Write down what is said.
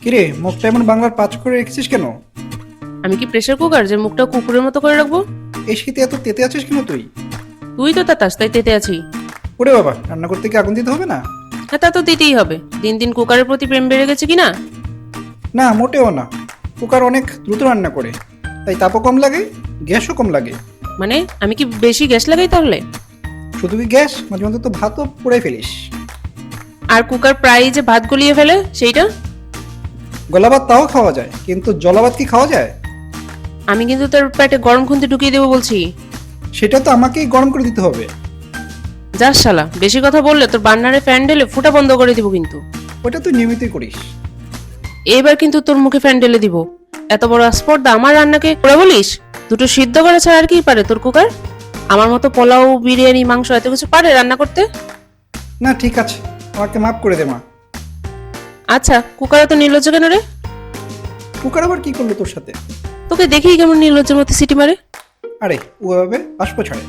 কিরে, মুখটা এমন বাংলার পাঁচ করে রেখেছিস কেন? আমি কি প্রেসার কুকার যে মুখটা কুকুরের মতো করে রাখবো? এই শীতে এত তেতে আছিস কেন তুই? তুই তো তাতাস, তাই তেতে আছি। ওরে বাবা, রান্না করতে কি আগুন দিতে হবে না? হ্যাঁ, তা তো দিতেই হবে। দিন দিন কুকারের প্রতি প্রেম বেড়ে গেছে কি না? না, মোটেও না। কুকার অনেক দ্রুত রান্না করে, তাই তাপও কম লাগে, গ্যাসও কম লাগে। মানে আমি কি বেশি গ্যাস লাগাই তাহলে? শুধু কি গ্যাস, মাঝে মধ্যে তো ভাতও পুড়ে ফেলিস। আর কুকার প্রায়ই যে ভাত গলিয়ে ফেলে সেইটা। গলা ভাত তাও খাওয়া যায়, কিন্তু জলা ভাত কি খাওয়া যায়? আমি কিন্তু তার পেটে গরম খুন্তি ঢুকিয়ে দেবো বলছি। সেটা তো আমাকেই গরম করে দিতে হবে। যাস শালা, বেশি কথা বললে তোর বান্নারে ফ্যান ঢেলে ফুটা বন্ধ করে দিব কিন্তু। ওটা তুই নিয়মিতই করিস। এবার কিন্তু তোর মুখে ফ্যান ঢেলে দিব। এত বড় আস্পর্ধা আমার রান্নাকে ওরা বলিস? দুটো সিদ্ধ করা ছাড়া আর কি পারে তোর কুকার? আমার মতো পোলাও, বিরিয়ানি, মাংস এত কিছু পারে রান্না করতে? না, ঠিক আছে, আমাকে মাফ করে দে মা। আচ্ছা, কুকার এত নির্লজ্জ কেন রে? কুকার আবার কি করলো তোর সাথে? তোকে দেখেই কেমন নির্লজ্জের মতো সিটি মারে। আরে, ওভাবে বাষ্প ছাড়ে।